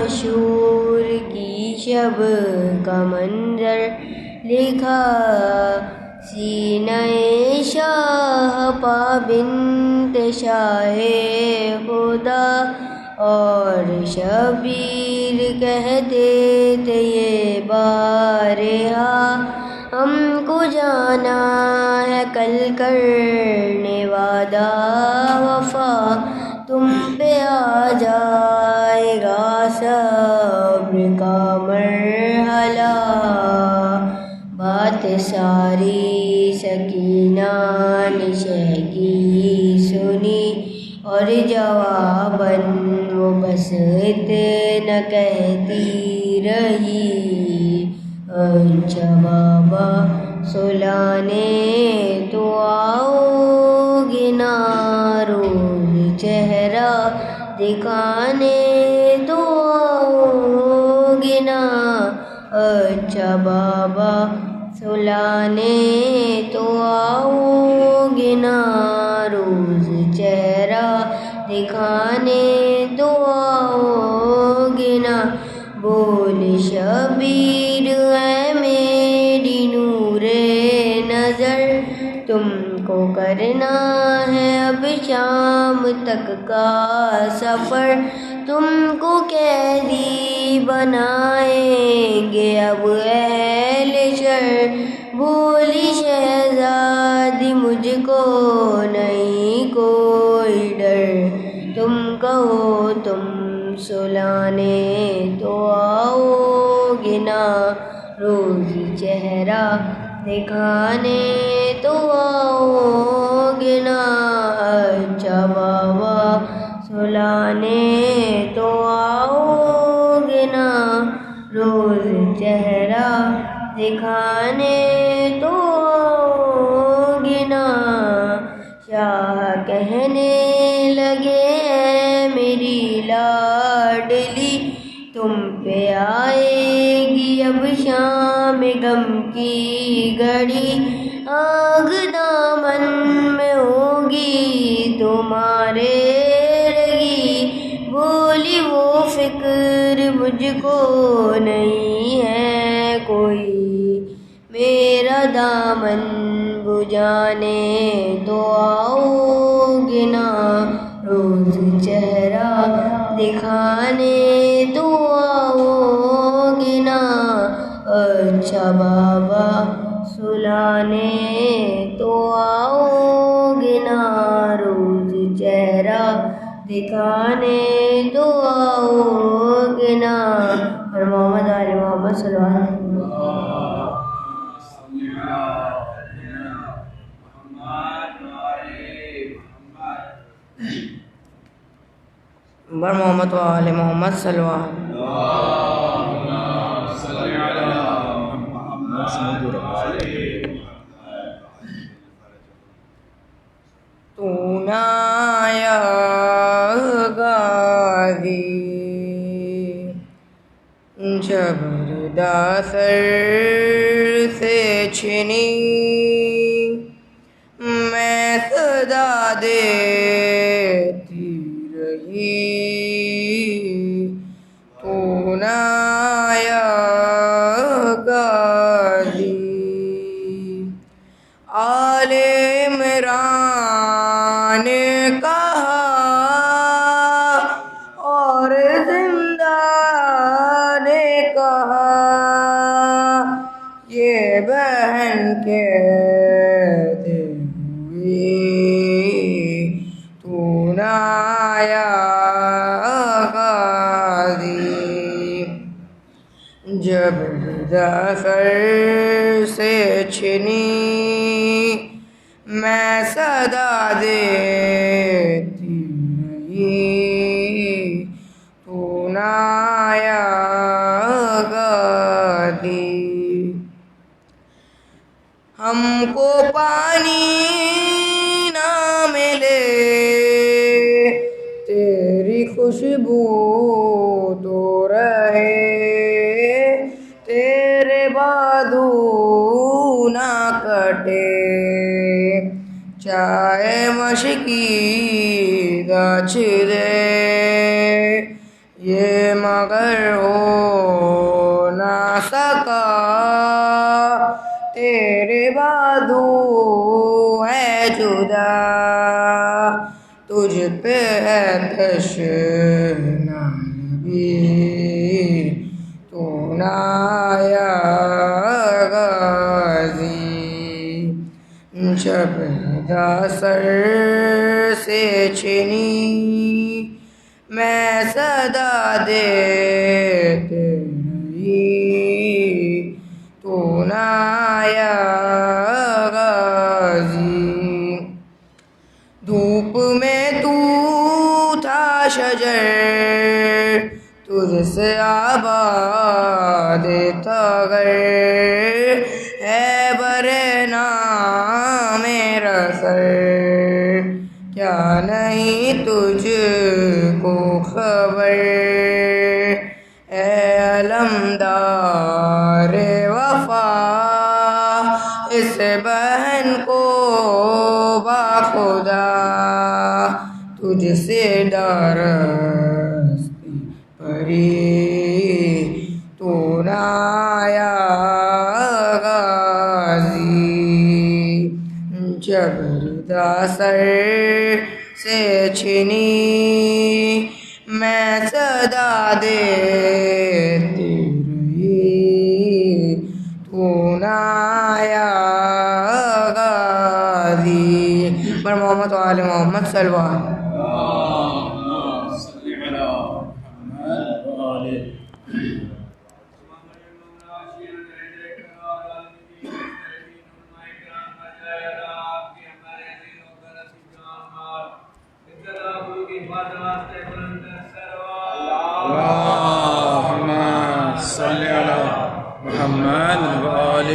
مشہور کی شب کا منظر لکھا سینہ شاہ پابند شاہ خدا، اور شبیر کہتے تھے یہ بارہا ہم کو جانا ہے کل کرنے وعدہ وفا، تم پہ آ جائے گا صبر کا مرحلہ۔ بات ساری سکینہ نے شہ کی سنی، اور جواباً وہ بس اتنا کہتی رہی، اچھا بابا سلانے تو آؤ گے نا، روز چہرہ دکھانے تو آؤ گے نا، اچھا بابا سلانے تو آؤ گے نا، روز چہرہ دکھانے تو آؤ گے نا۔ بول شبیر ہے میری نور نظر، تم کو کرنا ہے اب شام تک کا سفر، تم کو قیدی بنائیں گے اب اہل شر۔ بولی شہزادی مجھ کو نہیں کوئی ڈر، تم کہو تم سلانے تو آؤ گے نا، روز چہرہ دکھانے تو آؤ گے نا، اچھا بابا سلانے تو آؤ گے نا، روز چہرہ دکھانے تو آؤ گے نا۔ شاہ کہنے لگے اے میری لاڈلی، تم پہ آئے گی اب شام غم کی گھڑی، آگ دامن میں ہوگی تمہارے لگی۔ بولی وہ فکر مجھ کو نہیں ہے کوئی، میرا دامن بجھانے تو آؤ گے نا، روز چہرہ دکھانے تو آؤ گے نا، اچھا بابا سلانے تو آؤ گے نا، روز چہرہ دکھانے تو آؤ گے نا۔ اور محمد آل محمد صلی اللہ علیہ وسلم۔ بر محمد و آل محمد صلی اللہ علیہ وسلم۔ تو نایا غازی جبر داسر سے چھنی، میں صدا دیتی رہی، تو نایا غازی۔ آل عمران نے کہا اور زندہ نے کہا، یہ بہن کہتے ہوئے تو نایا غازی، جب ظفر سے چھنی، میں صدا دیتی رہی، تو نایا غازی۔ ہم کو پانی نہ ملے تیری خوشبو تو رہے، تیرے بازو نہ کٹے، چاہے مشکی گاچھ دے، یہ اگر ہو نہ سکا تیرے بادو ہے جدا تجھ پہ ہے تشنا نبی تو نہ آیا غازی شبندا سر سے چھنی میں صدا دیتے رہی تو نہ آیا غازی دھوپ میں تو تھا شجر تجھ سے آباد تھا گھر ہے برے نام میرا سر کیا نہیں تجھ کو خبر اے علمدار وفا اس بہن کو باخدا تجھ سے ڈرستی پری تو نہ آیا غازی جبردہ سر سے چھنی میں صدا دیتی رہی تو نہ آیا غازی پر محمد و آل محمد صلی اللہ علیہ وسلم اللهم صل على محمد وآل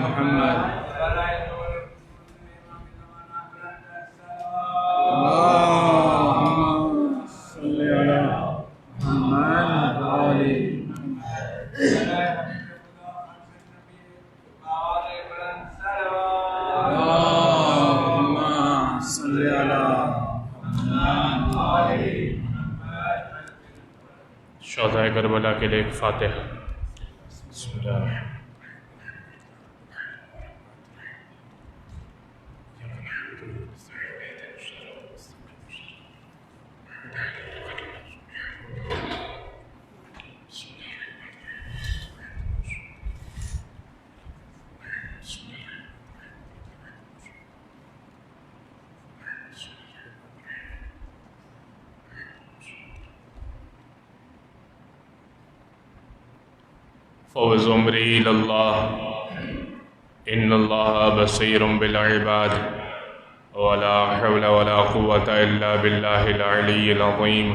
محمد اللهم صل على محمد وآل اللهم صل على شہدائے کربلا کے لیے ایک فاتحہ. بسم اللہ الرحمن الرحیم. فوز عمری اللہ ان اللہ بصیر بالعباد ولا حول ولا قوة الا باللہ العلی العظیم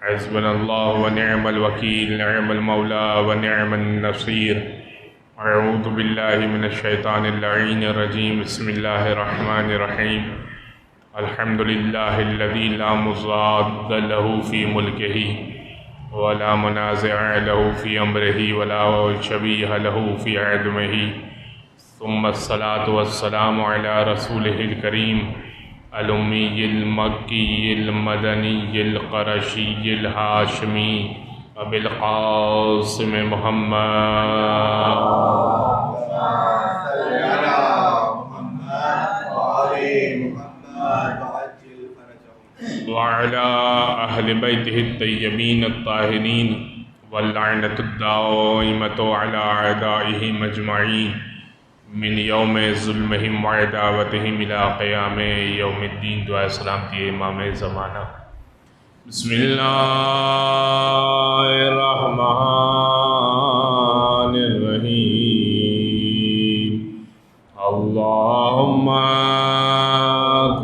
حسبنا اللہ ونعم الوکیل نعم المولا ونعم النصیر اعوذ باللہ من الشیطان اللعین الرجیم بسم اللہ الرحمن الرحیم الحمد للہ الذی لا مضاد له فی ملکہ ولا منازع له في أمره ولا شبيه له في عدمه ثم الصلاة والسلام على رسوله الكريم الأمي المكي المدني القرشي الهاشمي أبي القاسم محمد وعلى أهل بيته الطيبين الطاهرين واللعنة الدائمة على أعدائهم أجمعين من يوم ظلمهم وعداوتهم إلى قيام يوم الدين. دعا سلامتی امام زمانہ. بسم اللہ الرحمن الرحیم. اللهم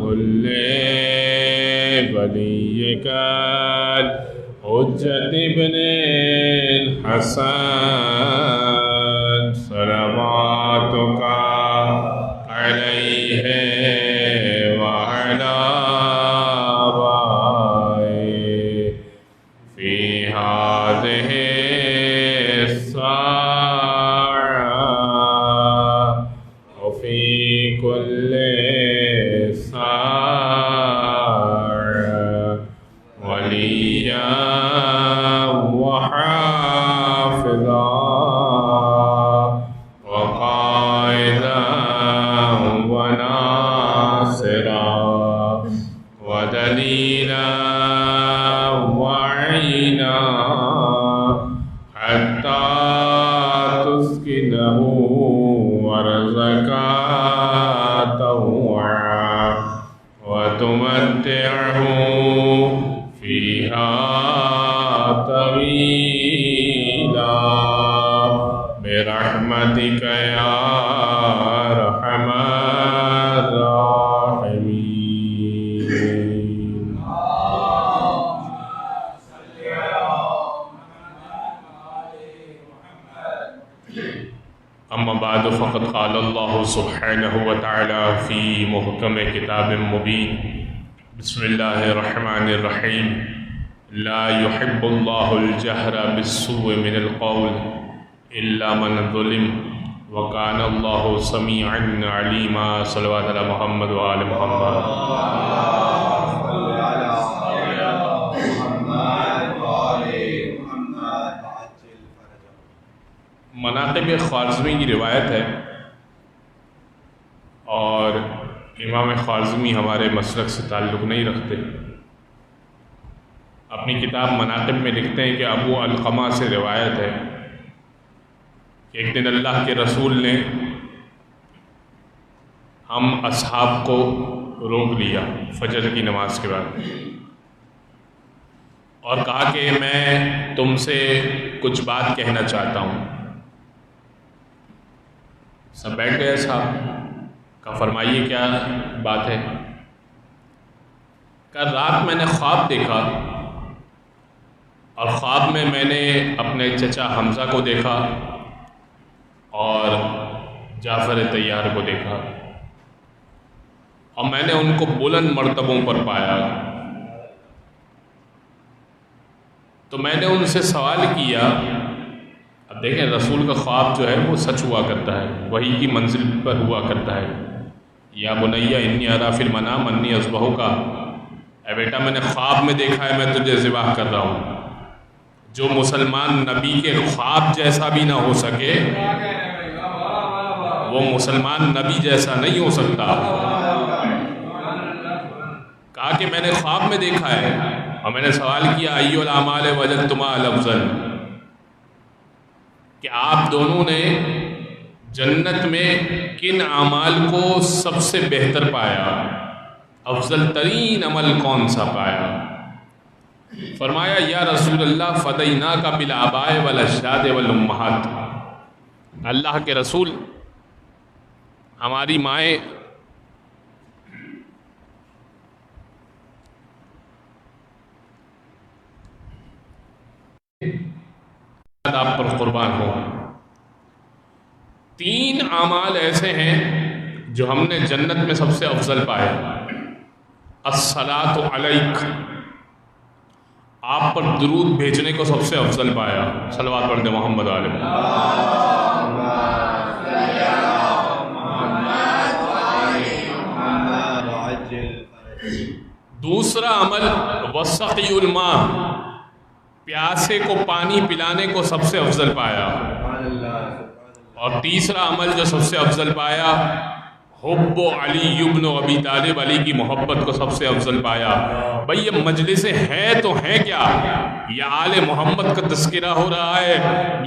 كل وليك الحجة ابن الحسن صلواتك عليه وعلى آبائه في هذه الساعة وفي كل ساعة وليا وحافظا وقائدا وناصرا ودليلا وعينا حتى تسكنه ورزقا طوعا وتمتعه فيها طويلا برحمتك يا أرحم الراحمين. اما بعد فقد قال الله سبحانه وتعالى في محكم كتاب مبين بسم الله الرحمن الرحيم لا يحب الله الجهر بالسوء من القول إلا من ظلم وكان الله سميعا عليما. صلوات على محمد وآل محمد. مناقب خوارزمی کی روایت ہے اور امام خوارزمی ہمارے مسلک سے تعلق نہیں رکھتے. اپنی کتاب مناقب میں لکھتے ہیں کہ ابو علقمہ سے روایت ہے کہ ایک دن اللہ کے رسول نے ہم اصحاب کو روک لیا فجر کی نماز کے بعد اور کہا کہ میں تم سے کچھ بات کہنا چاہتا ہوں. سب بیٹھ گئے صاحب. کہا فرمائیے کیا بات ہے. کہا رات میں نے خواب دیکھا اور خواب میں نے اپنے چچا حمزہ کو دیکھا اور جعفر طیار کو دیکھا اور میں نے ان کو بلند مرتبوں پر پایا. تو میں نے ان سے سوال کیا. اب دیکھیں رسول کا خواب جو ہے وہ سچ ہوا کرتا ہے, وحی کی منزل پر ہوا کرتا ہے. یا بنیا انی ارا فی المنام انی اذبحک, اے بیٹا میں نے خواب میں دیکھا ہے میں تجھے ذبح کر رہا ہوں. جو مسلمان نبی کے خواب جیسا بھی نہ ہو سکے وہ مسلمان نبی جیسا نہیں ہو سکتا. کہا کہ میں نے خواب میں دیکھا ہے اور میں نے سوال کیا ای الاعمال وجدتما الافضل, کہ آپ دونوں نے جنت میں کن اعمال کو سب سے بہتر پایا, افضل ترین عمل کون سا پایا. فرمایا یا رسول اللہ فدیناک بالآباء والاجداد والامہات, اللہ کے رسول ہماری مائیں آپ پر قربان ہو. 3 اعمال ایسے ہیں جو ہم نے جنت میں سب سے افضل پائے. الصلاۃ علیک, آپ پر درود بھیجنے کو سب سے افضل پایا. صلوات پڑھ دیں محمد علیہ. دوسرا عمل وسقی الماء, پیاسے کو پانی پلانے کو سب سے افضل پایا. اور تیسرا عمل جو سب سے افضل پایا حب علی ابن ابی طالب, علی کی محبت کو سب سے افضل پایا. بھئی یہ مجلسیں ہیں تو ہیں کیا, یا آل محمد کا تذکرہ ہو رہا ہے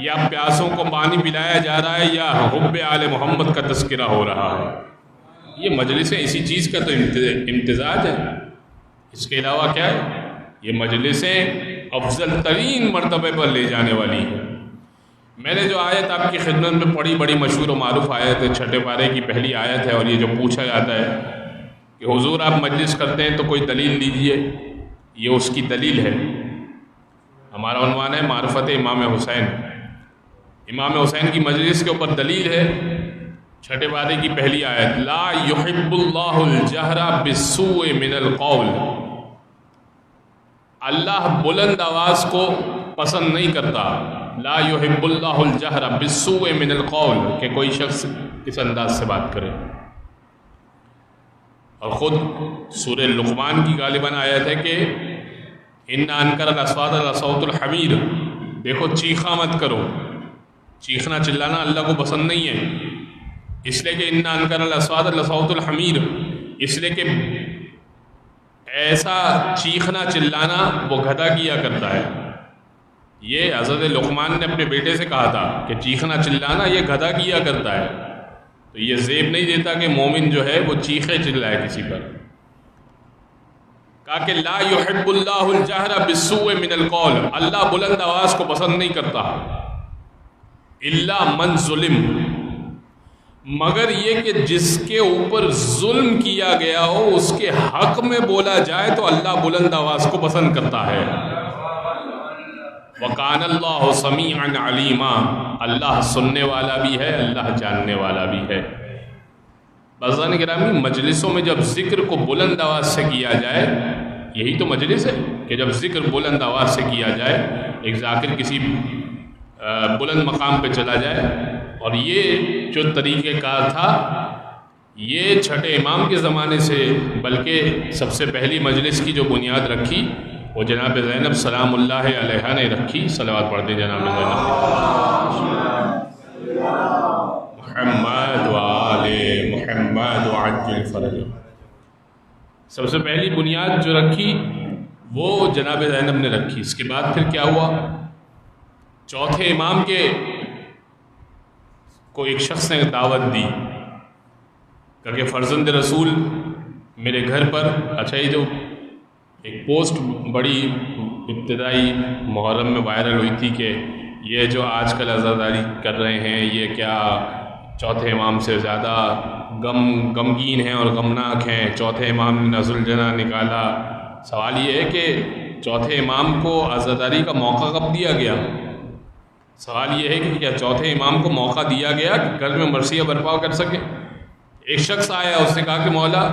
یا پیاسوں کو پانی پلایا جا رہا ہے یا حب آل محمد کا تذکرہ ہو رہا ہے. یہ مجلسیں اسی چیز کا تو امتزاج ہے, اس کے علاوہ کیا ہے. یہ مجلسیں افضل ترین مرتبے پر لے جانے والی ہیں. میں نے جو آیت آپ کی خدمت میں پڑھی بڑی مشہور و معروف آیت ہے, 6 پارے کی پہلی آیت ہے. اور یہ جو پوچھا جاتا ہے کہ حضور آپ مجلس کرتے ہیں تو کوئی دلیل دیجئے, یہ اس کی دلیل ہے. ہمارا عنوان ہے معرفت امام حسین. امام حسین کی مجلس کے اوپر دلیل ہے 6 پارے کی پہلی آیت لا یحب اللہ الجہر بالسوء من القول. اللہ بلند آواز کو پسند نہیں کرتا. لا یحب اللہ الجہر بالسوء من القول, کہ کوئی شخص اس انداز سے بات کرے. اور خود سورہ لقمان کی غالباً آیت ہے کہ ان انکر الاصوات لصوت الحمیر, دیکھو چیخا مت کرو، چیخنا چلانا اللہ کو پسند نہیں ہے، اس لیے کہ ان انکر الاصوات لصوت الحمیر، اس لیے کہ ایسا چیخنا چلانا وہ گدھا کیا کرتا ہے۔ یہ حضرت لقمان نے اپنے بیٹے سے کہا تھا کہ چیخنا چلانا یہ گدھا کیا کرتا ہے، تو یہ زیب نہیں دیتا کہ مومن جو ہے وہ چیخے چلائے کسی پر۔ کہا کہ لا یحب اللہ الجہر بالسوء من القول، اللہ بلند آواز کو پسند نہیں کرتا، الا من ظلم، مگر یہ کہ جس کے اوپر ظلم کیا گیا ہو اس کے حق میں بولا جائے تو اللہ بلند آواز کو پسند کرتا ہے۔ وَقَانَ اللَّهُ سَمِيعًا عَلِيمًا، اللہ سننے والا بھی ہے، اللہ جاننے والا بھی ہے۔ بزرگان گرامی، مجلسوں میں جب ذکر کو بلند آواز سے کیا جائے، یہی تو مجلس ہے کہ جب ذکر بلند آواز سے کیا جائے، ایک ذاکر کسی بلند مقام پہ چلا جائے، اور یہ جو طریقہ کار تھا یہ چھٹے امام کے زمانے سے، بلکہ سب سے پہلی مجلس کی جو بنیاد رکھی وہ جناب زینب سلام اللہ علیہا نے رکھی۔ صلوات پڑھتے جناب زینب محمد وآل محمد وعجل فرج۔ سب سے پہلی بنیاد جو رکھی وہ جناب زینب نے رکھی۔ اس کے بعد پھر کیا ہوا، چوتھے امام کے کو ایک شخص نے دعوت دی کہ فرزند رسول میرے گھر پر، اچھا یہ جو ایک پوسٹ بڑی ابتدائی محرم میں وائرل ہوئی تھی کہ یہ جو آج کل عزاداری کر رہے ہیں یہ کیا چوتھے امام سے زیادہ غمگین ہیں اور غمناک ہیں، چوتھے امام نے نزل جنا نکالا۔ سوال یہ ہے کہ چوتھے امام کو عزاداری کا موقع کب دیا گیا؟ سوال یہ ہے کہ کیا چوتھے امام کو موقع دیا گیا کہ گھر میں مرثیہ برپا کر سکے؟ ایک شخص آیا، اس نے کہا کہ مولا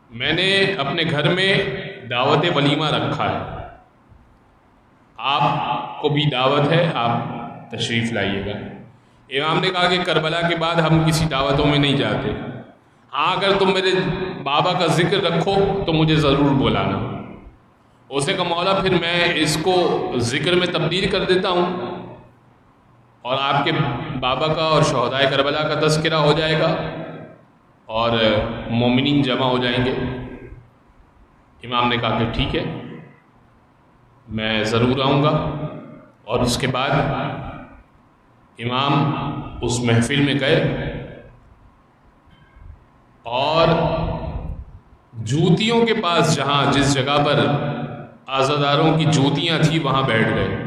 میں نے اپنے گھر میں دعوت ولیمہ رکھا ہے، آپ کو بھی دعوت ہے، آپ تشریف لائیے گا۔ امام نے کہا کہ کربلا کے بعد ہم کسی دعوتوں میں نہیں جاتے، ہاں اگر تم میرے بابا کا ذکر رکھو تو مجھے ضرور بلانا۔ اس نے کہا مولا پھر میں اس کو ذکر میں تبدیل کر دیتا ہوں اور آپ کے بابا کا اور شہدائے کربلا کا تذکرہ ہو جائے گا اور مومنین جمع ہو جائیں گے۔ امام نے کہا کہ ٹھیک ہے، میں ضرور آؤں گا۔ اور اس کے بعد امام اس محفل میں گئے اور جوتیوں کے پاس، جہاں جس جگہ پر عزاداروں کی جوتیاں تھیں وہاں بیٹھ گئے۔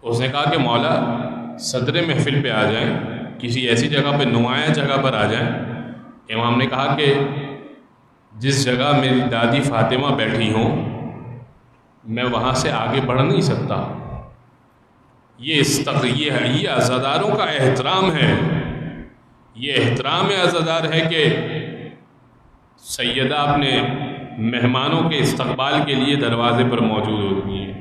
اس نے کہا کہ مولا صدر محفل پہ آ جائیں، کسی ایسی جگہ پہ نمایاں جگہ پر آ جائیں۔ امام نے کہا کہ جس جگہ میری دادی فاطمہ بیٹھی ہوں میں وہاں سے آگے بڑھ نہیں سکتا۔ یہ عزاداروں کا احترام ہے، یہ احترام عزادار ہے کہ سیدہ اپنے مہمانوں کے استقبال کے لیے دروازے پر موجود ہوتی ہیں۔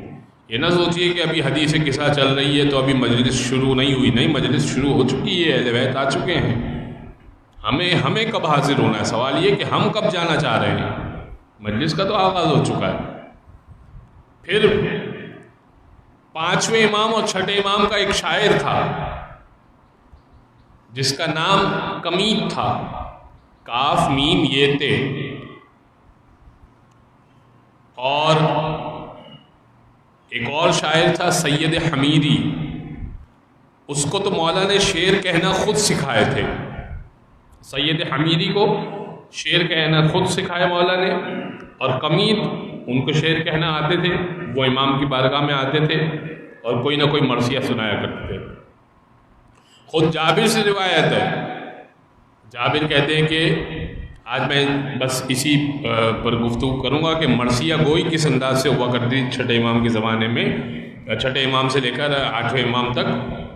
یہ نہ سوچیے کہ ابھی حدیث قصہ چل رہی ہے تو ابھی مجلس شروع نہیں ہوئی، نہیں، مجلس شروع ہو چکی ہے، اہل بیت آ چکے ہیں۔ ہمیں کب حاضر ہونا ہے، سوال یہ کہ ہم کب جانا چاہ رہے ہیں۔ مجلس کا تو آغاز ہو چکا ہے۔ پھر پانچویں امام اور چھٹے امام کا ایک شاعر تھا جس کا نام کمیت تھا، کاف میم یہ تے، اور ایک اور شاعر تھا سید حمیری، اس کو تو مولا نے شعر کہنا خود سکھائے تھے۔ سید حمیری کو شعر کہنا خود سکھائے مولا نے، اور کمیت ان کو شعر کہنا آتے تھے، وہ امام کی بارگاہ میں آتے تھے اور کوئی نہ کوئی مرثیہ سنایا کرتے تھے۔ خود جابر سے روایت ہے، جابر کہتے ہیں کہ آج میں بس اسی پر گفتگو کروں گا کہ مرثیہ گوئی کس انداز سے ہوا کرتی چھٹے امام کے زمانے میں، چھٹے امام سے لے کر آٹھویں امام تک،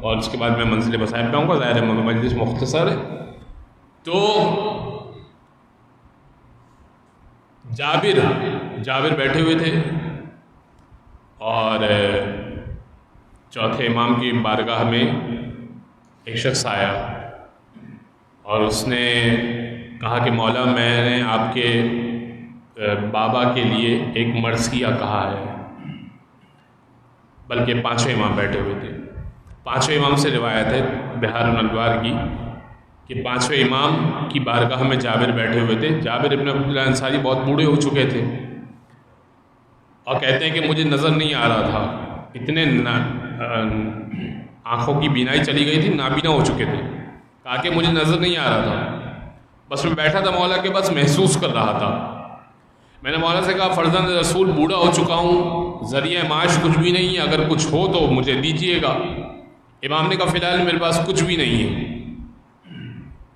اور اس کے بعد میں منزل مصائب پہ آؤں گا، ظاہر مجلس مختصر ہے۔ تو جابر بیٹھے ہوئے تھے اور چوتھے امام کی بارگاہ میں ایک شخص آیا اور اس نے کہا کہ مولا میں نے آپ کے بابا کے لیے ایک مرثیہ کہا ہے۔ بلکہ پانچویں امام بیٹھے ہوئے تھے. پانچویں امام سے روایت ہے بہار الانوار کی کہ پانچویں امام کی بارگاہ میں جابر بیٹھے ہوئے تھے. جابر ابن عبداللہ انصاری بہت بوڑھے ہو چکے تھے اور کہتے ہیں کہ مجھے نظر نہیں آ رہا تھا, اتنے آنکھوں کی بینائی چلی گئی تھی, نابینا ہو چکے تھے. کہا کہ مجھے نظر نہیں آ رہا تھا, بس میں بیٹھا تھا مولا کے بس محسوس کر رہا تھا. میں نے مولا سے کہا فرزند رسول بوڑھا ہو چکا ہوں, ذریعہ معاش کچھ بھی نہیں ہے, اگر کچھ ہو تو مجھے دیجیے گا. امام نے کہا فی الحال میرے پاس کچھ بھی نہیں ہے.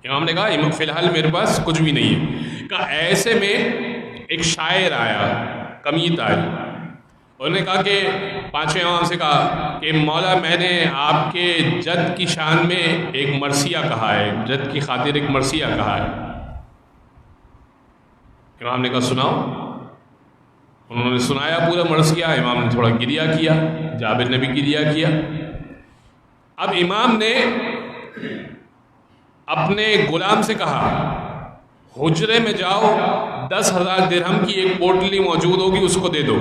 امام نے کہا فی الحال میرے پاس کچھ بھی نہیں ہے. کہا ایسے میں ایک شاعر آیا, کمیت آئی, انہوں نے کہا کہ پانچویں امام سے کہا کہ مولا میں نے آپ کے جد کی شان میں ایک مرثیہ کہا ہے, جد کی خاطر ایک مرثیہ کہا ہے. امام نے کہا سناؤ. انہوں نے سنایا پورا مرثیہ. امام نے تھوڑا گریہ کیا, جابر نے بھی گریہ کیا. اب امام نے اپنے غلام سے کہا حجرے میں جاؤ, 10,000 درہم کی ایک پوٹلی موجود ہوگی, اس کو دے دو.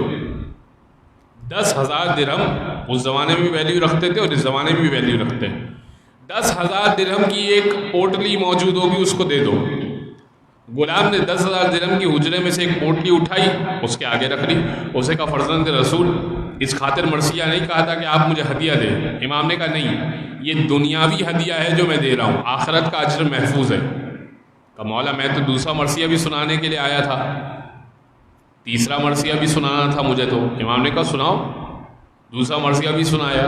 10,000 درہم اس زمانے میں بھی ویلیو رکھتے تھے اور اس زمانے میں بھی ویلیو رکھتے ہیں. 10,000 درہم کی ایک پوٹلی موجود ہوگی, اس کو دے دو. غلام نے 10,000 درہم کی حجرے میں سے ایک پوٹلی اٹھائی, اس کے آگے رکھ لی. اسے کہا فرزند رسول اس خاطر مرثیہ نہیں کہا تھا کہ آپ مجھے ہدیہ دیں. امام نے کہا نہیں, یہ دنیاوی ہدیہ ہے جو میں دے رہا ہوں, آخرت کا اجر محفوظ ہے. کہا مولا میں تو دوسرا مرثیہ بھی سنانے کے لیے آیا تھا, تیسرا مرثیہ بھی سنانا تھا مجھے. تو امام نے کہا سناؤ. دوسرا مرثیہ بھی سنایا,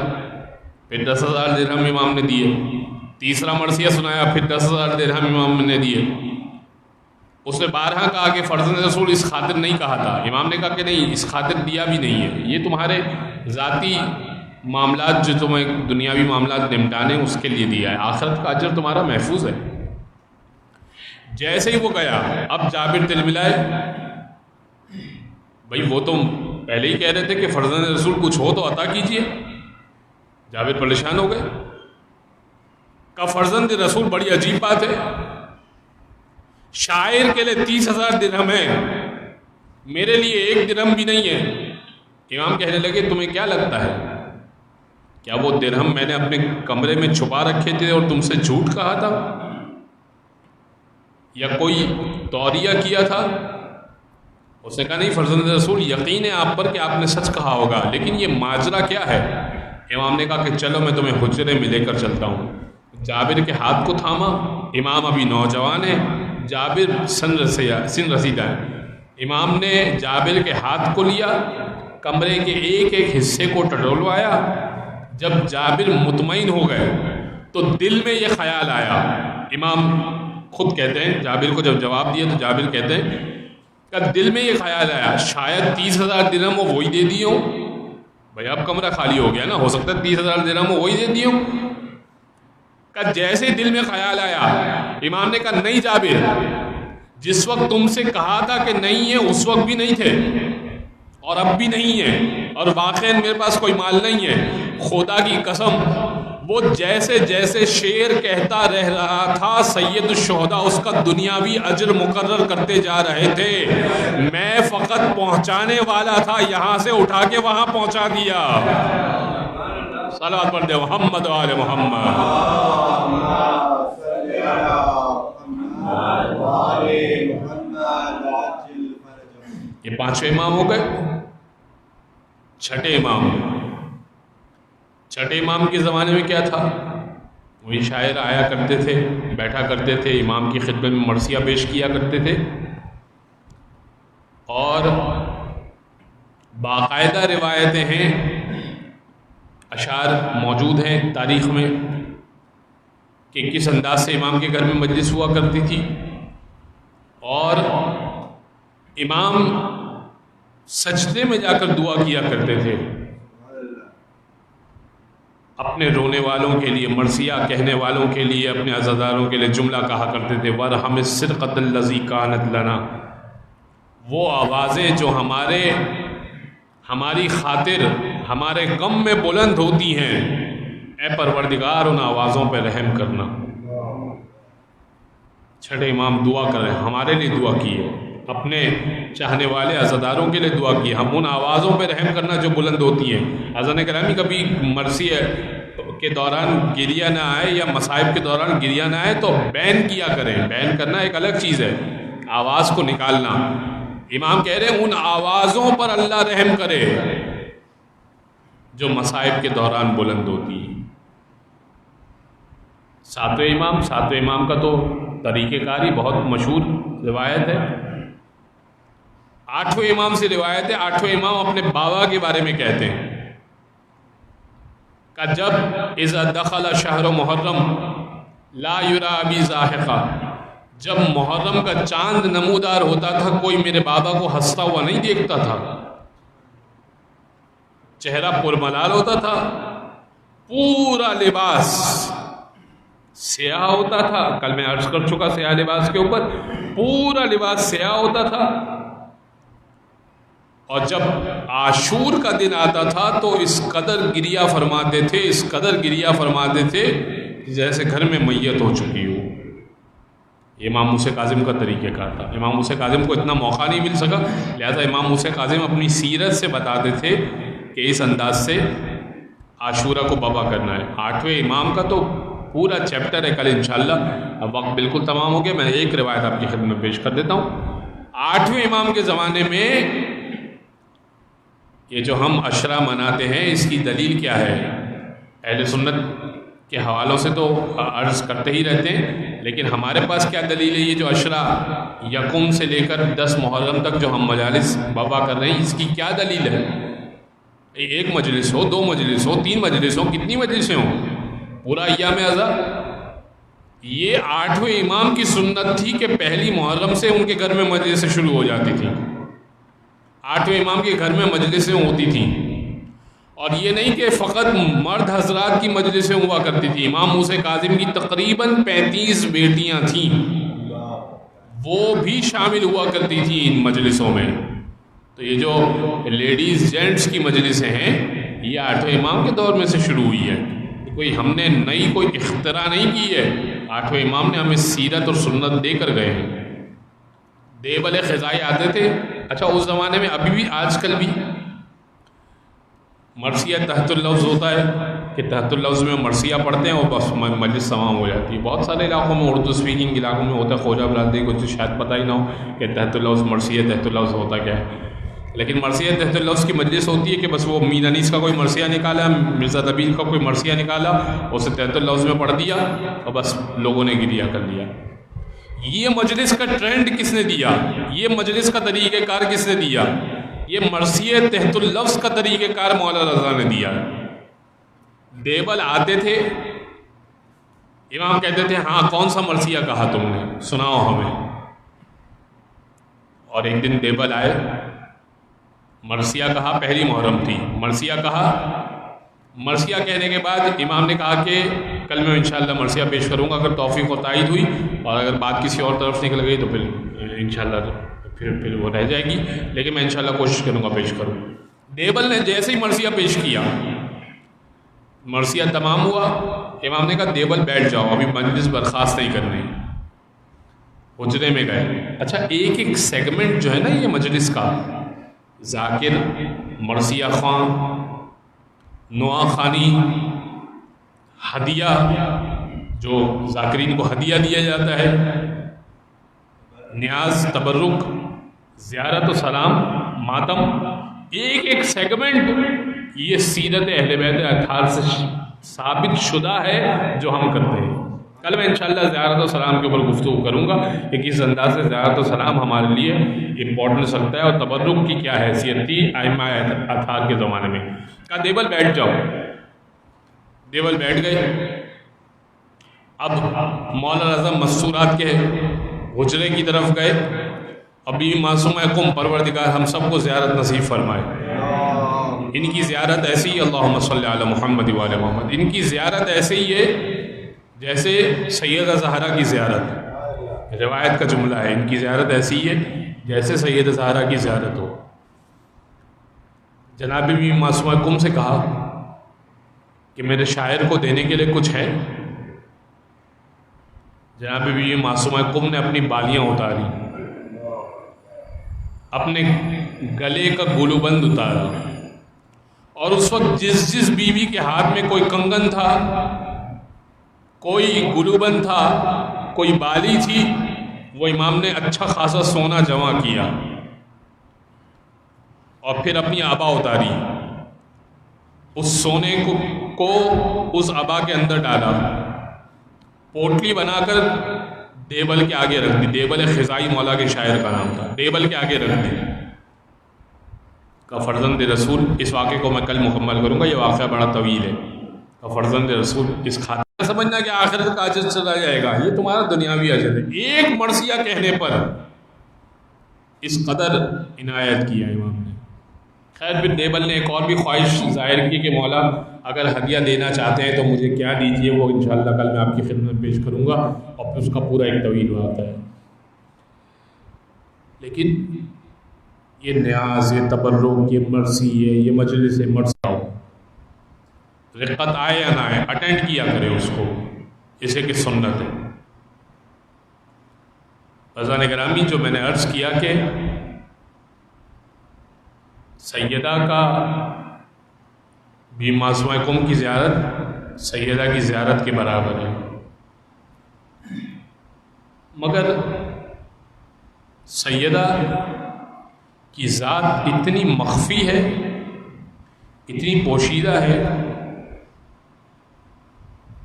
پھر 10,000 درہم امام نے دیے. تیسرا مرثیہ سنایا, پھر 10,000 درہم امام نے دیے. اس نے بارہا کہا کہ فرزند رسول اس خاطر نہیں کہا تھا. امام نے کہا کہ نہیں, اس خاطر دیا بھی نہیں ہے, یہ تمہارے ذاتی معاملات جو تمہیں دنیاوی معاملات نمٹانے اس کے لیے دیا ہے, آخرت کا اجر تمہارا محفوظ ہے. جیسے ہی وہ گیا, اب جابر دل ملائے, بھائی وہ تو پہلے ہی کہہ رہے تھے کہ فرزند رسول کچھ ہو تو عطا کیجئے. جابر پریشان ہو گئے. کہ فرزند رسول بڑی عجیب بات ہے, شاعر کے لیے 30,000 درہم ہے, میرے لیے 1 درہم بھی نہیں ہے. امام کہنے لگے تمہیں کیا لگتا ہے, کیا وہ درہم میں نے اپنے کمرے میں چھپا رکھے تھے اور تم سے جھوٹ کہا تھا, یا کوئی توریہ کیا تھا؟ اس نے کہا نہیں فرزند رسول یقین ہے آپ پر کہ آپ نے سچ کہا ہوگا, لیکن یہ ماجرا کیا ہے؟ امام نے کہا کہ چلو میں تمہیں حجرے میں لے کر چلتا ہوں. جابر کے ہاتھ کو تھاما. امام ابھی نوجوان ہے, جابر سن رسیدہ ہے. امام نے جابر کے ہاتھ کو لیا, کمرے کے ایک ایک حصے کو ٹٹولوایا. جب جابر مطمئن ہو گئے تو دل میں یہ خیال آیا. امام خود کہتے ہیں, جابر کو جب جواب دیا تو جابر کہتے ہیں کہ دل میں یہ خیال آیا شاید 30,000 درہم وہ وہی دے دی ہوں. بھائی اب کمرہ خالی ہو گیا نا, ہو سکتا ہے 30,000 درہم وہ وہی دے دی ہوں. کہ جیسے دل میں خیال آیا, امام نے کہا نہیں جابر, جس وقت تم سے کہا تھا کہ نہیں ہے اس وقت بھی نہیں تھے اور اب بھی نہیں ہے, اور واقعاً میرے پاس کوئی مال نہیں ہے. خدا کی قسم وہ جیسے جیسے شعر کہتا رہ رہا تھا سید الشہداء اس کا دنیاوی اجر مقرر کرتے جا رہے تھے. میں فقط پہنچانے والا تھا, یہاں سے اٹھا کے وہاں پہنچا دیا. صلوات پڑھ دے محمد و آل محمد. یہ 5 امام ہو گئے. چھٹے امام کے زمانے میں کیا تھا؟ وہی شاعر آیا کرتے تھے, بیٹھا کرتے تھے, امام کی خدمت میں مرثیہ پیش کیا کرتے تھے, اور باقاعدہ روایتیں ہیں, اشعار موجود ہیں تاریخ میں کہ کس انداز سے امام کے گھر میں مجلس ہوا کرتی تھی. اور امام سجدے میں جا کر دعا کیا کرتے تھے اپنے رونے والوں کے لیے, مرثیہ کہنے والوں کے لیے, اپنے عزاداروں کے لیے جملہ کہا کرتے تھے وَرْحَمِ السِّرْقَةَ الَّذِي كَانَتْ لَنَا. وہ آوازیں جو ہماری خاطر ہمارے غم میں بلند ہوتی ہیں, اے پروردگار ان آوازوں پہ رحم کرنا. چھٹے امام دعا کر رہے ہیں, ہمارے لیے دعا کیے. اپنے چاہنے والے عزاداروں کے لیے دعا کی. ہم ان آوازوں پہ رحم کرنا جو بلند ہوتی ہیں. حضرت گرامی کبھی مرثی کے دوران گریہ نہ آئے یا مصائب کے دوران گریہ نہ آئے تو بین کیا کریں. بین کرنا ایک الگ چیز ہے، آواز کو نکالنا. امام کہہ رہے ہیں ان آوازوں پر اللہ رحم کرے جو مصائب کے دوران بلند ہوتی ہیں. ساتویں امام کا تو طریقہ کاری بہت مشہور روایت ہے. 8ویں امام سے روایت ہے. 8ویں امام اپنے بابا کے بارے میں کہتے ہیں کہ جب اذا دخل شہر محرم لا یرا ابی ضاحکا، جب محرم کا چاند نمودار ہوتا تھا کوئی میرے بابا کو ہنستا ہوا نہیں دیکھتا تھا. چہرہ پرملال ہوتا تھا، پورا لباس سیاہ ہوتا تھا. کل میں عرض کر چکا سیاہ لباس کے اوپر، پورا لباس سیاہ ہوتا تھا. اور جب عاشور کا دن آتا تھا تو اس قدر گریہ فرماتے تھے جیسے گھر میں میت ہو چکی ہو. امام موسیٰ کاظم کا طریقہ کار تھا. امام موسیٰ کاظم کو اتنا موقع نہیں مل سکا، لہذا امام موسیٰ کاظم اپنی سیرت سے بتاتے تھے کہ اس انداز سے عاشورہ کو بابا کرنا ہے. 8ویں امام کا تو پورا چیپٹر ہے کل انشاءاللہ. اب وقت بالکل تمام ہو گیا، میں ایک روایت آپ کی خدمت میں پیش کر دیتا ہوں. 8ویں امام کے زمانے میں یہ جو ہم عشرہ مناتے ہیں اس کی دلیل کیا ہے؟ اہل سنت کے حوالوں سے تو عرض کرتے ہی رہتے ہیں، لیکن ہمارے پاس کیا دلیل ہے؟ یہ جو عشرہ یکم سے لے کر 10 محرم تک جو ہم مجالس بابا کر رہے ہیں، اس کی کیا دلیل ہے؟ ایک مجلس ہو، 2 مجلس ہو، 3 مجلس ہو، کتنی مجلسیں ہوں، پورا ایام ازا. یہ 8ویں امام کی سنت تھی کہ پہلی محرم سے ان کے گھر میں مجلسیں شروع ہو جاتی تھی. 8ویں امام کے گھر میں مجلسیں ہوتی تھیں، اور یہ نہیں کہ فقط مرد حضرات کی مجلسیں ہوا کرتی تھی. امام موسیٰ کاظم کی تقریباً 35 بیٹیاں تھیں، وہ بھی شامل ہوا کرتی تھیں ان مجلسوں میں. تو یہ جو لیڈیز جینٹس کی مجلسیں ہیں یہ 8ویں امام کے دور میں سے شروع ہوئی ہے. کوئی ہم نے نئی کوئی اختراع نہیں کی ہے، 8ویں امام نے ہمیں سیرت اور سنت دے کر گئے ہیں. دیوبل خزائی آتے تھے. اچھا اس زمانے میں ابھی بھی آج کل بھی مرثیہ تحت اللفظ ہوتا ہے کہ تحت اللفظ میں مرثیہ پڑھتے ہیں اور بس مجلس تمام ہو جاتی ہے. بہت سارے علاقوں میں اردو اسپیکنگ علاقوں میں ہوتا ہے. خواجہ برادری کو تو شاید پتہ ہی نہ ہو کہ تحت اللفظ مرثیہ تحت اللفظ ہوتا کیا ہے، لیکن مرثیہ تحت اللفظ کی مجلس ہوتی ہے کہ بس وہ مین انیس کا کوئی مرثیہ نکالا، مرزا دبیل کا کوئی مرثیہ نکالا، اسے تحت اللفظ میں پڑھ دیا اور بس لوگوں نے گریہ کر لیا. یہ مجلس کا ٹرینڈ کس نے دیا؟ یہ مجلس کا طریقہ کار کس نے دیا؟ یہ مرثیہ تحت اللفظ کا طریقہ کار مولانا رضا نے دیا. دیوبل آتے تھے، امام کہتے تھے ہاں کون سا مرثیہ کہا تم نے، سناؤ ہمیں. اور ایک دن دیوبل آئے، مرثیہ کہا، پہلی محرم تھی، مرثیہ کہا. مرثیہ کہنے کے بعد امام نے کہا کہ کل میں انشاءاللہ مرثیہ پیش کروں گا، اگر توفیق و تائید ہوئی، اور اگر بات کسی اور طرف نکل گئی تو پھر انشاءاللہ پھر وہ رہ جائے گی، لیکن میں انشاءاللہ کوشش کروں گا پیش کروں. دیوبل نے جیسے ہی مرثیہ پیش کیا، مرثیہ تمام ہوا، امام نے کہا دیوبل بیٹھ جاؤ، ابھی مجلس برخاست نہیں کرنے. حجرے میں گئے. اچھا ایک ایک سیگمنٹ جو ہے نا یہ مجلس کا، ذاکر، مرثیہ خواں، نوا خوانی، ہدیہ جو ذاکرین کو ہدیہ دیا جاتا ہے، نیاز، تبرک، زیارت و سلام، ماتم، ایک ایک سیگمنٹ یہ سیرت اہل بیت اطہار سے ثابت شدہ ہے جو ہم کرتے ہیں. کل میں انشاءاللہ زیارت و سلام کے اوپر گفتگو کروں گا کہ کس انداز سے زیارت و سلام ہمارے لیے امپورٹنس رکھتا ہے اور تبرک کی کیا حیثیت تھی ائمہ اطہار کے زمانے میں. کہا دیوبل بیٹھ جاؤ. دیوبل بیٹھ گئے. اب مولانا اعظم مستورات کے حجرے کی طرف گئے. ابھی معصومہ قم پروردگار ہم سب کو زیارت نصیب فرمائے. ان کی زیارت ایسی، اللہم صلی علی محمد و علی محمد، ان کی زیارت ایسے ہی ہے جیسے سیدہ زہرا کی زیارت. روایت کا جملہ ہے، ان کی زیارت ایسی ہے جیسے سیدہ زہرا کی زیارت ہو. جناب بھی معصومہ قم سے کہا کہ میرے شاعر کو دینے کے لیے کچھ ہے. جناب بھی معصومہ قم نے اپنی بالیاں اتاری اپنے گلے کا گلوبند اتارا، اور اس وقت جس بیوی کے ہاتھ میں کوئی کنگن تھا، کوئی گلوبند تھا، کوئی بالی تھی، وہ امام نے اچھا خاصا سونا جمع کیا اور پھر اپنی آبا اتاری، اس سونے کو اس آبا کے اندر ڈالا، پوٹلی بنا کر دیبل کے آگے رکھ دی۔ دیبل خزائی مولا کے شاعر کا نام تھا، دیبل کے آگے رکھ دی۔ کا فرزند رسول، اس واقعے کو میں کل مکمل کروں گا، یہ واقعہ بڑا طویل ہے۔ کا فرزند رسول اس خاطر سمجھنا کہ آخرت کا اجر چلا جائے گا، یہ تمہارا دنیاوی اجر ہے۔ ایک مرثیہ کہنے پر اس قدر عنایت کیا امام نے۔ خیر پھر دیبل نے ایک اور بھی خواہش ظاہر کی کہ مولا اگر ہدیہ دینا چاہتے ہیں تو مجھے کیا دیجیے، وہ انشاءاللہ کل میں آپ کی خدمت میں پیش کروں گا، اور پھر اس کا پورا ایک طویل واقعہ ہے۔ لیکن یہ نیاز، یہ تبرک، یہ مرثی، یہ مجلس مرثی، رقت آئے یا نہ آئے، اٹینڈ کیا کرے اس کو، اسے کہ سنت ہے۔ عزیزان گرامی، جو میں نے عرض کیا کہ سیدہ کا بھی معصومہ کم کی زیارت سیدہ کی زیارت کے برابر ہے، مگر سیدہ کی ذات اتنی مخفی ہے، اتنی پوشیدہ ہے،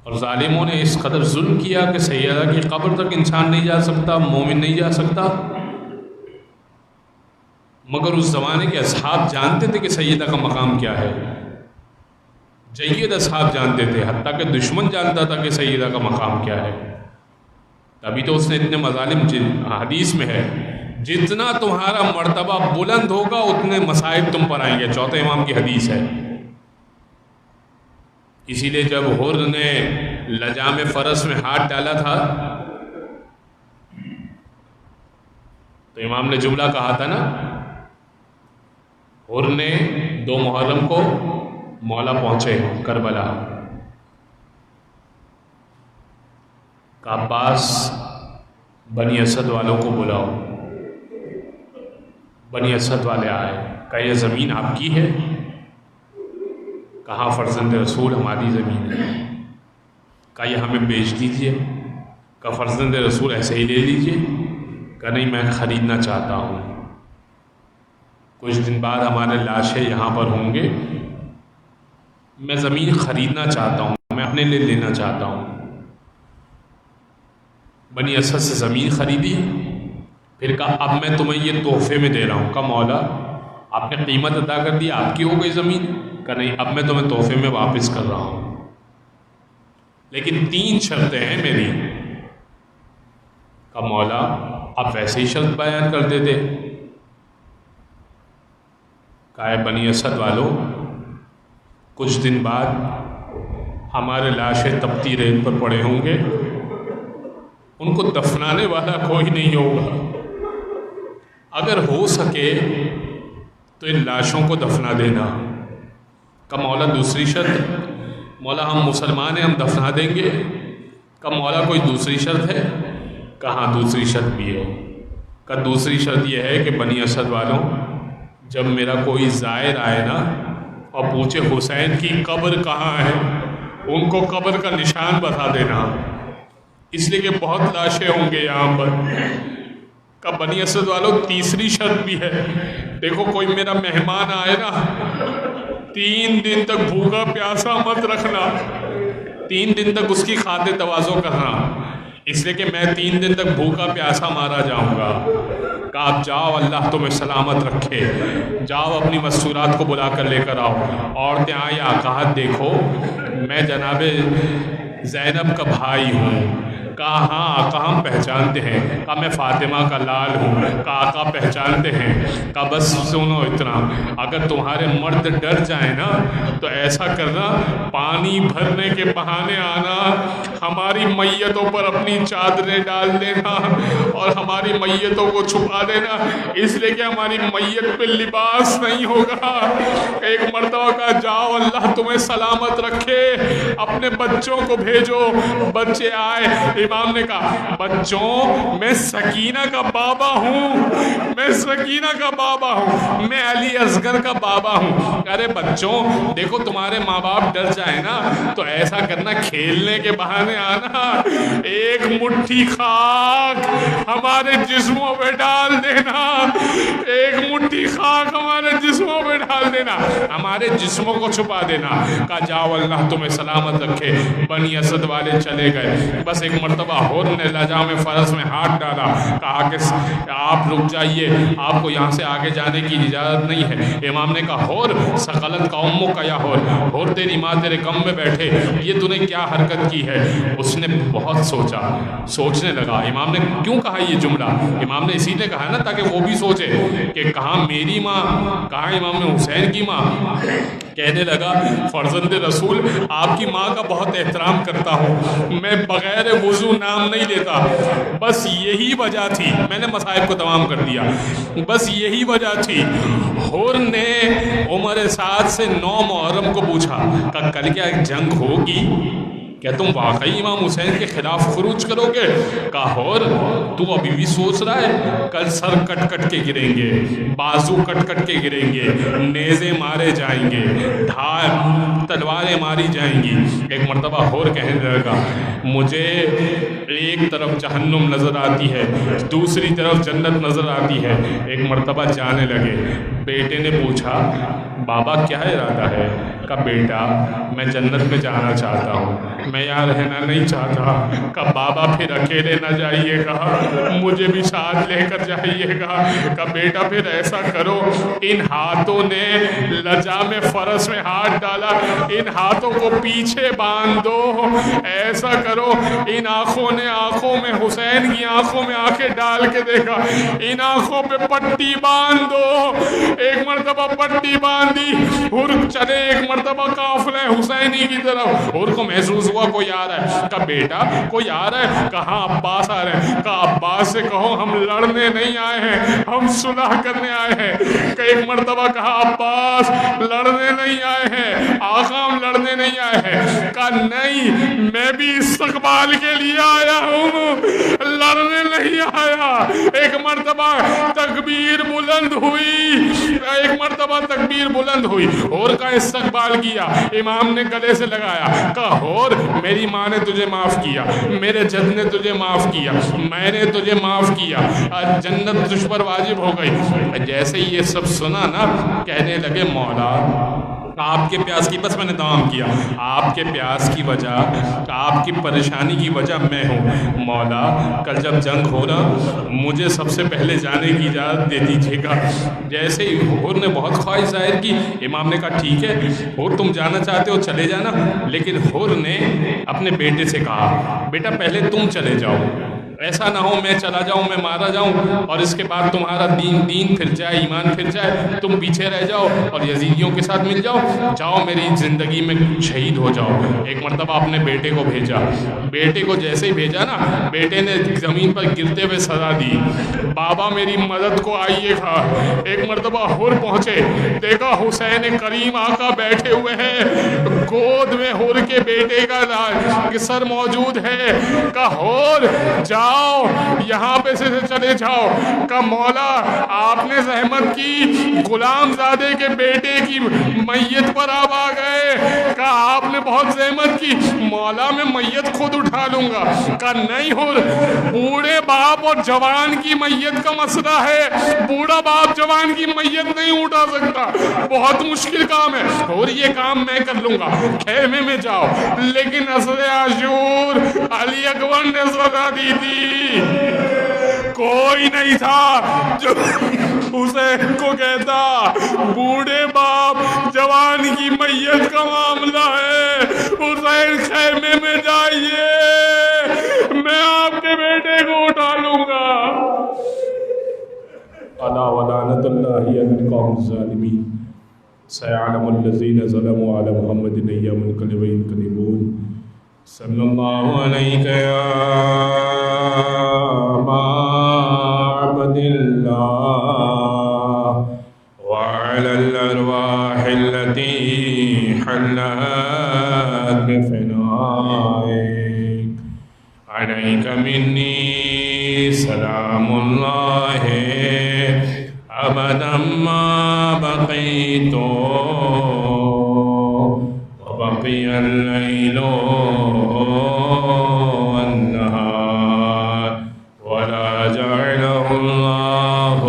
اور ظالموں نے اس قدر ظلم کیا کہ سیدہ کی قبر تک انسان نہیں جا سکتا، مومن نہیں جا سکتا، مگر اس زمانے کے اصحاب جانتے تھے کہ سیدہ کا مقام کیا ہے، جید اصحاب جانتے تھے، حتیٰ کہ دشمن جانتا تھا کہ سیدہ کا مقام کیا ہے۔ ابھی تو اس نے اتنے مظالم، حدیث میں ہے جتنا تمہارا مرتبہ بلند ہوگا اتنے مصائب تم پر آئیں گے، چوتھے امام کی حدیث ہے۔ اسی لیے جب حر نے لجام فرس میں ہاتھ ڈالا تھا تو امام نے جملہ کہا تھا نا، حر نے 2 محرم کو مولا پہنچے کربلا، کہ عباس بنی اسد والوں کو بلاؤ، بنی اسد والے آئے، کہ یہ زمین آپ کی ہے؟ کہا فرزند رسول ہماری زمین ہے۔ کہا یہ ہمیں بیچ دیجئے؟ کہا فرزند رسول ایسے ہی لے لیجئے؟ کہا نہیں، میں خریدنا چاہتا ہوں، کچھ دن بعد ہمارے لاشیں یہاں پر ہوں گے، میں زمین خریدنا چاہتا ہوں، میں اپنے لیے لینا چاہتا ہوں۔ بنی اسد سے زمین خریدی، پھر کہا اب میں تمہیں یہ تحفے میں دے رہا ہوں۔ کہا مولا آپ نے قیمت ادا کر دی، آپ کی ہو گئی زمین؟ کہا نہیں، اب میں تمہیں تحفے میں واپس کر رہا ہوں، لیکن 3 شرطیں ہیں میری۔ کہا مولا آپ ویسے ہی شرط بیان کر دیتے۔ کہا بنی اسد والوں، کچھ دن بعد ہمارے لاشیں تپتی ریت پر پڑے ہوں گے، ان کو دفنانے والا کوئی نہیں ہوگا، اگر ہو سکے تو ان لاشوں کو دفنا دینا۔ کہا مولا دوسری شرط؟ مولا ہم مسلمان ہیں، ہم دفنا دیں گے۔ کہا مولا کوئی دوسری شرط ہے؟ کہا دوسری شرط بھی ہے۔ کہا دوسری شرط یہ ہے کہ بنی اسد والوں، جب میرا کوئی زائر آئے نا اور پوچھے حسین کی قبر کہاں ہے، ان کو قبر کا نشان بتا دینا، اس لیے کہ بہت لاشیں ہوں گے یہاں پر۔ کہ بنی اسد والوں تیسری شرط بھی ہے، دیکھو کوئی میرا مہمان آئے نا 3 دن تک بھوکا پیاسا مت رکھنا، 3 دن تک اس کی خاطر تواضع کرنا، اس لیے کہ میں 3 دن تک بھوکا پیاسا مارا جاؤں گا۔ کہ آپ جاؤ، اللہ تمہیں سلامت رکھے، جاؤ اپنی مستورات کو بلا کر لے کر آؤ۔ عورتیں آئی، کہا دیکھو میں جناب زینب کا بھائی ہوں۔ کہا ہاں آقا ہم پہچانتے ہیں۔ کہا میں فاطمہ کا لال ہوں۔ کہا آقا پہچانتے ہیں۔ کہا بس سنو اتنا، اگر تمہارے مرد ڈر جائیں نا تو ایسا کرنا، پانی بھرنے کے بہانے آنا، ہماری میتوں پر اپنی چادریں ڈال دینا اور ہماری میتوں کو چھپا دینا، اس لیے کہ ہماری میت پہ لباس نہیں ہوگا۔ ایک مرتبہ کا جاؤ اللہ تمہیں سلامت رکھے، اپنے بچوں کو بھیجو۔ بچے آئے، امام نے کہا بچوں میں سکینہ کا بابا ہوں، میں سکینہ کا بابا ہوں، میں علی اصغر کا بابا ہوں۔ ارے بچوں دیکھو تمہارے ماں باپ ڈر جائے نا تو ایسا کرنا، کھیلنے کے بہانے آنا، ایک مٹھی خاک ہمارے جسموں پہ ڈال دینا، ایک مٹھی خاک ہمارے جسموں پہ ڈال دینا، ہمارے جسموں کو چھپا دینا۔ کہا جاؤ اللہ تمہیں سلامت رکھے۔ بنی اسد والے چلے گئے۔ بس ایک مرتبہ حر نے لجام فرس میں ہاتھ ڈالا، کہا کہ آپ رک جائیے، آپ کو یہاں سے آگے جانے کی اجازت نہیں ہے۔ امام نے کہا حر سقلت کا امو کا یا حر تیری ماں تیرے غم میں بیٹھے، یہ تو نے کیا حرکت کی ہے؟ اس نے بہت سوچا، سوچنے لگا امام نے کیوں کہا یہ جملہ؟ امام نے اسی لیے کہا نا تاکہ وہ بھی سوچے کہ کہاں میری ماں، کہاں امام حسین کی ماں۔ کہنے لگا فرزند رسول آپ کی ماں کا بہت احترام کرتا ہوں، میں بغیر وضو نام نہیں لیتا، بس یہی وجہ تھی۔ میں نے مصائب کو تمام کر دیا، بس یہی وجہ تھی۔ حر نے عمر سعد سے 9 محرم کو پوچھا کہ کل کیا جنگ ہوگی؟ کیا تم واقعی امام حسین کے خلاف خروج کرو گے؟ کہا حر تو ابھی بھی سوچ رہا ہے، کل سر کٹ کٹ کے گریں گے، بازو کٹ کٹ کے گریں گے، نیزے مارے جائیں گے، تلواریں ماری جائیں گی۔ ایک مرتبہ حر کہنے لگا مجھے ایک طرف جہنم نظر آتی ہے، دوسری طرف جنت نظر آتی ہے۔ ایک مرتبہ جانے لگے، بیٹے نے پوچھا بابا کیا ارادہ ہے؟ کہا بیٹا میں جنت میں جانا چاہتا ہوں، میں یہاں رہنا نہیں چاہتا۔ کہا بابا پھر اکیلے نہ جائیے گا، مجھے بھی ساتھ لے کر جائیے گا۔ کہا بیٹا پھر ایسا کرو، ان ہاتھوں نے لجام فرس میں ہاتھ ڈالا، ان ہاتھوں کو پیچھے باندھ دو۔ ایسا کرو ان آنکھوں نے آنکھوں میں حسین کی آنکھوں میں آنکھیں ڈال کے دیکھا، ان آنکھوں پہ پٹی باندھ دو۔ ایک مرتبہ پٹی باندھی، حر چلے ایک مرتبہ قافلہ حسینی کی طرف۔ حر کو محسوس ہوا کوئی آ رہا ہے۔ کہا بیٹا کوئی آ رہا ہے؟ کہاں عباس آ رہے ہیں۔ کہا عباس سے کہو ہم لڑنے نہیں آئے ہیں، ہم صلح کرنے آئے ہیں۔ کہ ایک مرتبہ کہا عباس لڑنے نہیں آئے ہیں، آقا ہم لڑنے نہیں آئے ہیں۔ کہا نہیں میں بھی استقبال کے لیے آیا ہوں، لڑنے نہیں آیا۔ ایک مرتبہ تکبیر بلند ہوئی، ایک مرتبہ تکبیر بلند ہوئی، اور کا استقبال کیا، امام نے گلے سے لگایا۔ کہا اور میری ماں نے تجھے معاف کیا، میرے جد نے تجھے معاف کیا، میں نے تجھے معاف کیا، جنت تجھ پر واجب ہو گئی۔ جیسے یہ سب سنا نا کہنے لگے مولا آپ کے پیاس کی، بس میں نے تمام کیا، آپ کے پیاس کی وجہ، آپ کی پریشانی کی وجہ میں ہوں۔ مولا کل جب جنگ ہو رہا مجھے سب سے پہلے جانے کی اجازت دے دیجیے گا۔ جیسے ہی حر نے بہت خواہش ظاہر کی، امام نے کہا ٹھیک ہے حر تم جانا چاہتے ہو چلے جانا، لیکن حر نے اپنے بیٹے سے کہا بیٹا پہلے تم چلے جاؤ، ایسا نہ ہو میں چلا جاؤں میں مارا جاؤں اور اس کے بعد تمہارا دین پھر جائے، ایمان پھر جائے، تم پیچھے رہ جاؤ اور یزیدیوں کے ساتھ مل جاؤ، جاؤ میری زندگی میں شہید ہو جاؤ۔ ایک مرتبہ اپنے بیٹے کو بھیجا، بیٹے کو جیسے ہی بھیجا نا بیٹے نے زمین پر گرتے ہوئے سزا دی، بابا میری مدد کو آئیے گا۔ ایک مرتبہ حر پہنچے، دیکھا حسین کریم آقا بیٹھے ہوئے ہیں، گود میں حر کے بیٹے کا سر موجود ہے۔ کہا حر جاؤ یہاں پہ سے چلے جاؤ۔ کہ مولا آپ نے زحمت کی، غلام زادے کے بیٹے کی میت پر آپ آ گئے، کہ آپ نے بہت زحمت کی، مولا میں میت خود اٹھا لوں گا۔ کہ نہیں حر بوڑھے باپ اور جوان کی میت کا مسئلہ ہے، بوڑھا باپ جوان کی میت نہیں اٹھا سکتا، بہت مشکل کام ہے، اور یہ کام میں کر لوں گا، خیمے میں جاؤ۔ لیکن اصل عاشور علی اکبر نے سزا دی تھی، کوئی نہیں تھا جو حسین کو کہتا بوڑھے باپ جوان کی میت کا معاملہ ہے، حسین خیمے میں جائیے میں آپ کے بیٹے کو اٹھا لوں گا۔ الا ولعنت اللہ علی القوم الظالمین، سيعلم الذين ظلموا على محمد أيام ينقلبون صلی اللہ علیہ یا معبد اللہ وعلى الأرواح التي حلت بفنائك عليك مني سلام الله أبدا ما بقيت وبقي الليل والنهار ولا جعله الله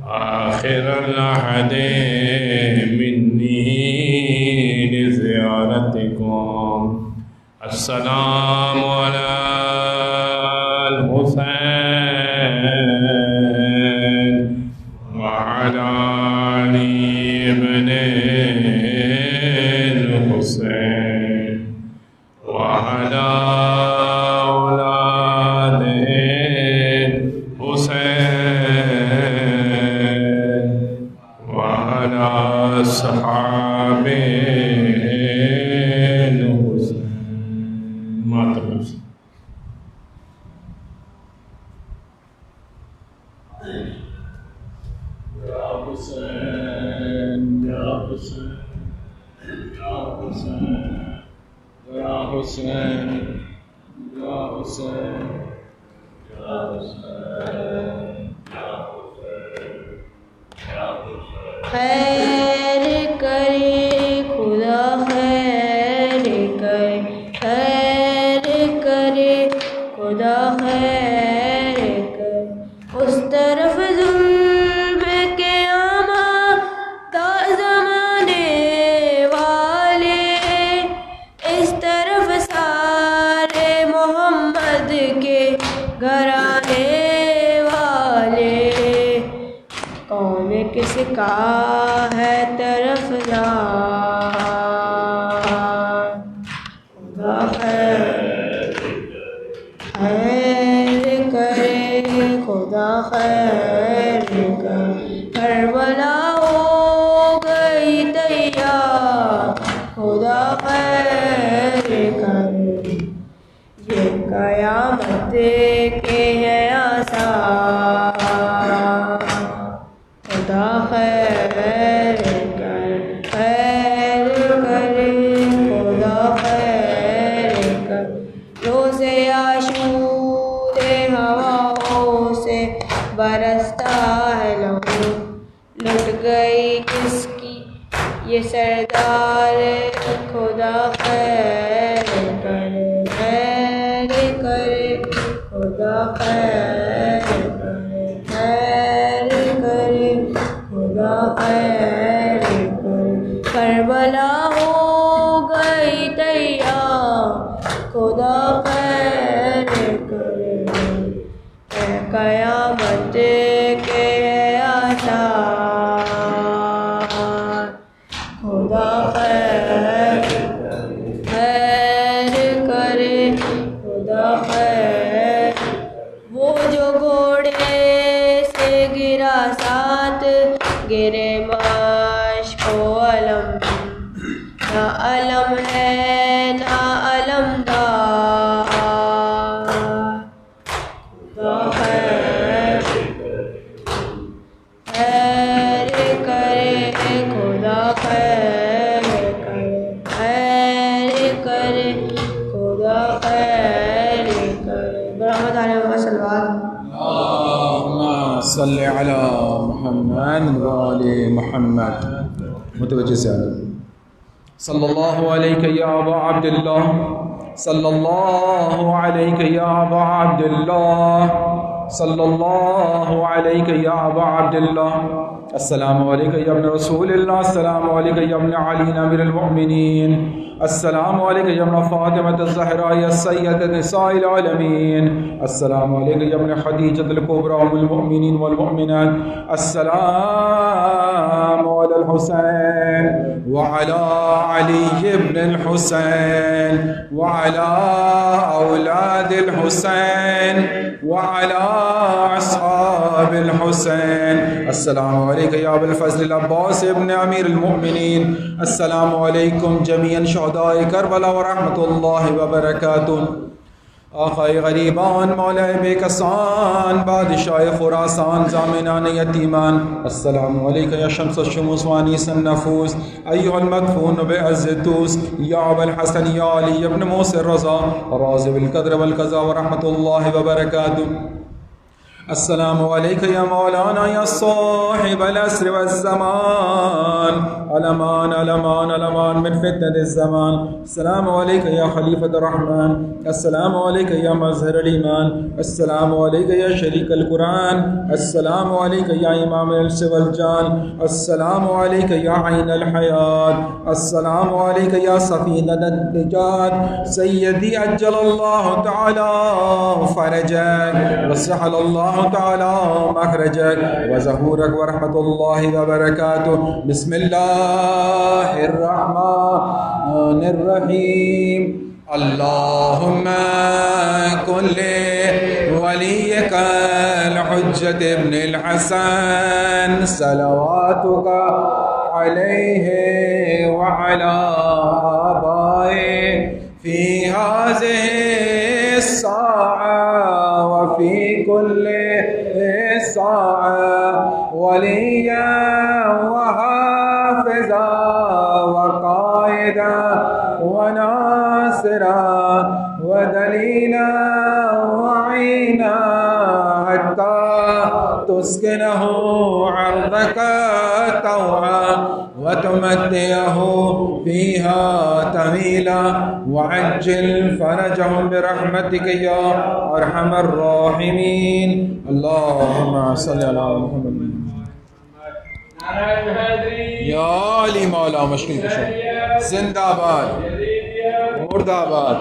آخر الأحد مني لزيارتكم. السلام على الحسين وعلى علي بن الحسين وعلى أولاد الحسين وعلى أصحاب الحسين. ما تقص يا حسين يا حسين يا حسين يا حسين يا حسين يا حسين يا حسين. خیر کرے خدا خیر کرے، خیر کرے خدا خیر کرے. اس طرف ظلم کے آما تا زمانے والے، اس طرف سارے محمد کے گھرانے والے. کون کس کا ہے طرفدار؟ خدا خیر خیر کرے خدا خیر کرے. کربلا ہو گئی تیار خدا خیر کرے. یہ قیامت کے ہے آثار خدا خیر کر، خیر کرے خدا خیر کر. روز عاشور ہواؤں سے برستا ہے لہو، لٹ گئی کس کی یہ سردار خدا خیر کرے. خیر کرے خدا خیر کرے، خیر کرے خدا خیر کرے. کربلا ہو گئی تیار خدا خیر کرے. اے قیامت کے آثار خدا خیر خیر کرے خدا خیر. وہ جو گھوڑے سے گرا ساتھ گرے مشق و علم، نہ علم ہے نہ علمدار خدا خیر خیر کرے خدا خیر کرے، خیر کرے خدا خیر کرے. برحمت علیہ وسلم. اللهم صل على محمد وآل محمد. متوجہ سے صلی اللہ علیہ یا ابا عبد اللہ، صلی اللہ علیہ یا ابا عبد اللہ، صلی اللہ علیہ یا ابا عبد اللہ. السلام علیکم یا ابن رسول اللہ، السلام علیکم یا ابن علی امیر المؤمنین، السلام علیکم یا ابن فاطمة الزہراء السیدۃ نساء العالمین، السلام علیکم یا ابن خدیجۃ الکبریٰ ام المؤمنین والمؤمنات. السلام علی الحسین وعلی علی بن الحسین وعلی اولاد الحسین وعلی اصحاب الحسین. السلام علیکم یا ابو الفضل العباس ابن امیر المؤمنین. السلام علیکم جمیعا شہداء کربلا ورحمۃ اللہ وبرکاتہ. آقای غریبان، مولای بیکسان، بادشاہ خراسان، زامنان یتیمان، السلام علیکہ یا شمس الشموس وانیس النفوس، ایها المدفون بعز التوس، یا ابا الحسن یا علی ابن موسى الرضا، راز بالقدر والقضاء ورحمة الله وبركاته. السلام عليك يا مولانا يا صاحب العصر والزمان، الأمان الأمان الأمان من فتنة الزمان. السلام عليك يا خليفة الرحمن، السلام عليك يا مظهر الإيمان، السلام عليك يا شريك القرآن، السلام عليك يا إمام الإنس والجان، السلام عليك يا عين الحياة، السلام عليك يا سفينة النجاة. سيدي أجل الله تعالى فرجك وسهل الله تعالى مخرجك وزهورك ورحمة الله وبركاته. بسم الله الرحمن الرحيم. اللهم كن لوليك الحجة ابن الحسن صلواتك عليه وعلى آبائه في هذه الساعة وفي كل ساعة وليا وحافظا وقائدا وناصرا ودليلا وعينا حتى تسكنه عرضك طوعا وتمتعه فيها طويلا وعجل فرجهم برحمتك يا أرحم الراحمين. اللهم صل على محمد. یا علی مولا مشکل کشا زندہ باد، مردہ باد.